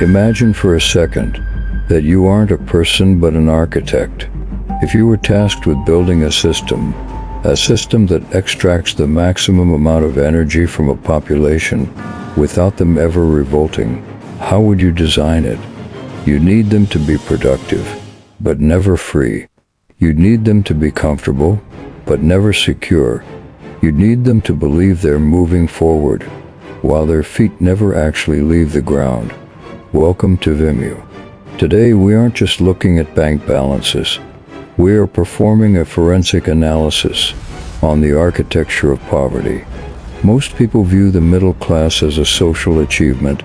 Imagine for a second that you aren't a person but an architect. If you were tasked with building a system that extracts the maximum amount of energy from a population without them ever revolting, how would you design it? You need them to be productive, but never free. You'd need them to be comfortable, but never secure. You'd need them to believe they're moving forward, while their feet never actually leave the ground. Welcome to Vimeo. Today we aren't just looking at bank balances. We are performing a forensic analysis on the architecture of poverty. Most people view the middle class as a social achievement,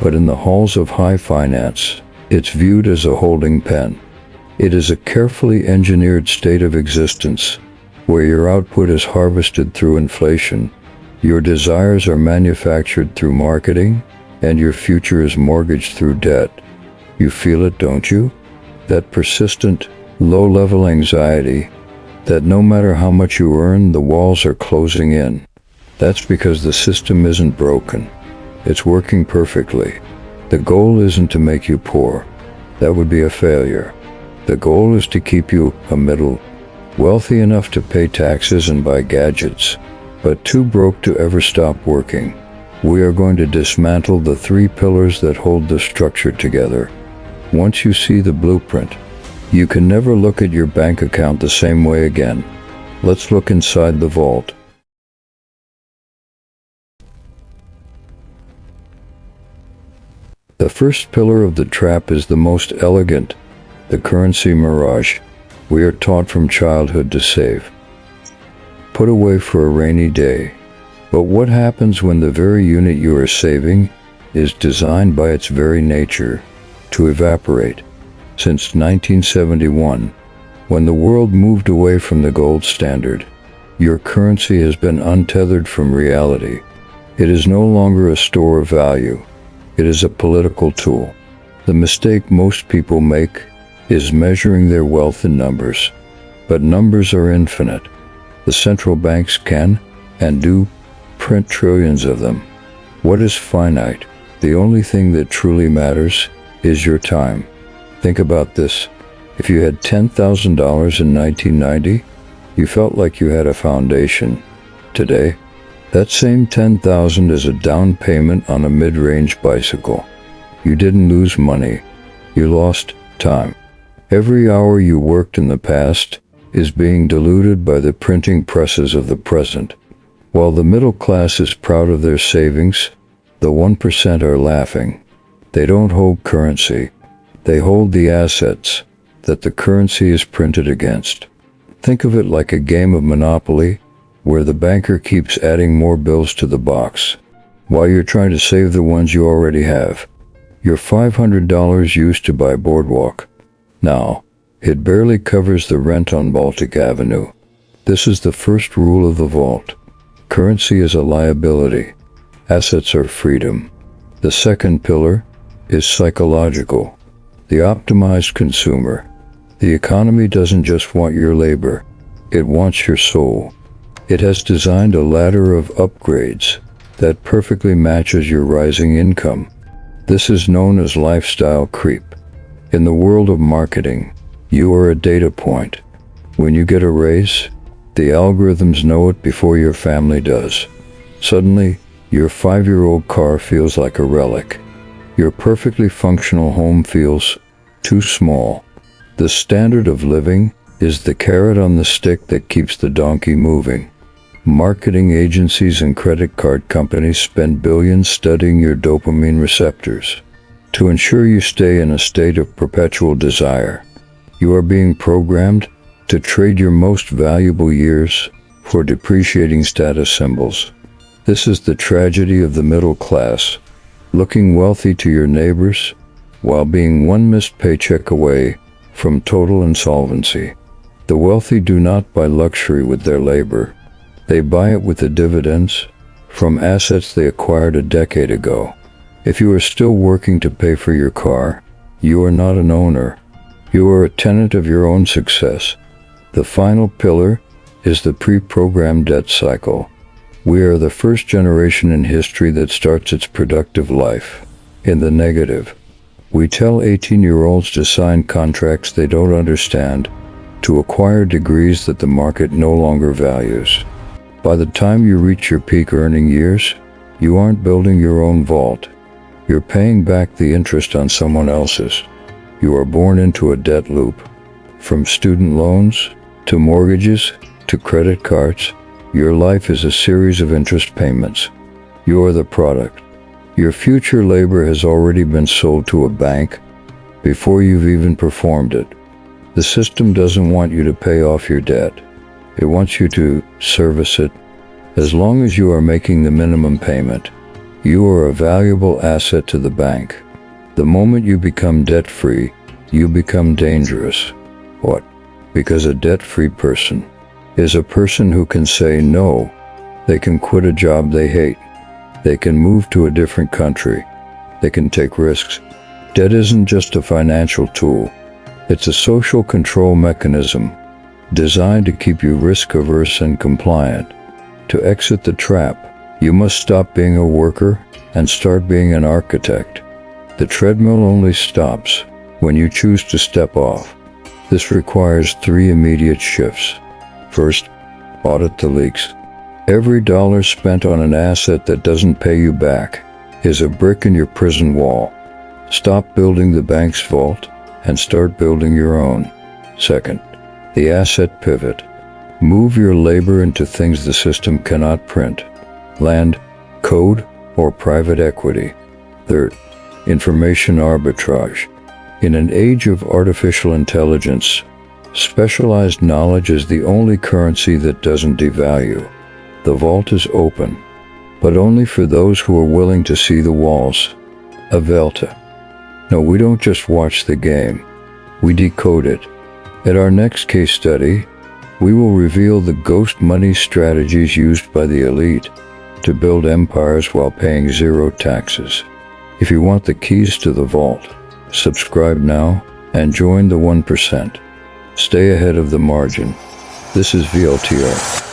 but in the halls of high finance, it's viewed as a holding pen. It is a carefully engineered state of existence, where your output is harvested through inflation, your desires are manufactured through marketing, and your future is mortgaged through debt. You feel it, don't you? That persistent, low-level anxiety that no matter how much you earn, the walls are closing in. That's because the system isn't broken. It's working perfectly. The goal isn't to make you poor. That would be a failure. The goal is to keep you a middle, wealthy enough to pay taxes and buy gadgets, but too broke to ever stop working. We are going to dismantle the three pillars that hold the structure together. Once you see the blueprint, you can never look at your bank account the same way again. Let's look inside the vault. The first pillar of the trap is the most elegant, the currency mirage. We are taught from childhood to save. Put away for a rainy day. But what happens when the very unit you are saving is designed by its very nature to evaporate? Since 1971, when the world moved away from the gold standard, your currency has been untethered from reality. It is no longer a store of value. It is a political tool. The mistake most people make is measuring their wealth in numbers. But numbers are infinite. The central banks can, and do, print trillions of them. What is finite? The only thing that truly matters is your time. Think about this. If you had $10,000 in 1990, you felt like you had a foundation. Today, that same $10,000 is a down payment on a mid-range bicycle. You didn't lose money. You lost time. Every hour you worked in the past is being diluted by the printing presses of the present. While the middle class is proud of their savings, the 1% are laughing. They don't hold currency. They hold the assets that the currency is printed against. Think of it like a game of Monopoly, where the banker keeps adding more bills to the box, while you're trying to save the ones you already have. Your $500 used to buy Boardwalk. Now, it barely covers the rent on Baltic Avenue. This is the first rule of the vault. Currency is a liability. Assets are freedom. The second pillar is psychological. The optimized consumer. The economy doesn't just want your labor. It wants your soul. It has designed a ladder of upgrades that perfectly matches your rising income. This is known as lifestyle creep. In the world of marketing, you are a data point. When you get a raise, the algorithms know it before your family does. Suddenly, your 5-year-old car feels like a relic. Your perfectly functional home feels too small. The standard of living is the carrot on the stick that keeps the donkey moving. Marketing agencies and credit card companies spend billions studying your dopamine receptors to ensure you stay in a state of perpetual desire. You are being programmed to trade your most valuable years for depreciating status symbols. This is the tragedy of the middle class, looking wealthy to your neighbors while being one missed paycheck away from total insolvency. The wealthy do not buy luxury with their labor. They buy it with the dividends from assets they acquired a decade ago. If you are still working to pay for your car, you are not an owner. You are a tenant of your own success. The final pillar is the pre-programmed debt cycle. We are the first generation in history that starts its productive life in the negative. We tell 18-year-olds to sign contracts they don't understand, to acquire degrees that the market no longer values. By the time you reach your peak earning years, you aren't building your own vault. You're paying back the interest on someone else's. You are born into a debt loop. From student loans, to mortgages, to credit cards, your life is a series of interest payments. You are the product. Your future labor has already been sold to a bank before you've even performed it. The system doesn't want you to pay off your debt. It wants you to service it. As long as you are making the minimum payment, you are a valuable asset to the bank. The moment you become debt-free, you become dangerous. What? Because a debt-free person is a person who can say no. They can quit a job they hate. They can move to a different country. They can take risks. Debt isn't just a financial tool. It's a social control mechanism designed to keep you risk-averse and compliant. To exit the trap, you must stop being a worker and start being an architect. The treadmill only stops when you choose to step off. This requires 3 immediate shifts. First, audit the leaks. Every dollar spent on an asset that doesn't pay you back is a brick in your prison wall. Stop building the bank's vault and start building your own. Second, the asset pivot. Move your labor into things the system cannot print: land, code, or private equity. Third, information arbitrage. In an age of artificial intelligence, specialized knowledge is the only currency that doesn't devalue. The vault is open, but only for those who are willing to see the walls. A ValtR. No, we don't just watch the game. We decode it. At our next case study, we will reveal the ghost money strategies used by the elite to build empires while paying 0 taxes. If you want the keys to the vault, subscribe now and join the 1%. Stay ahead of the margin. This is ValtR.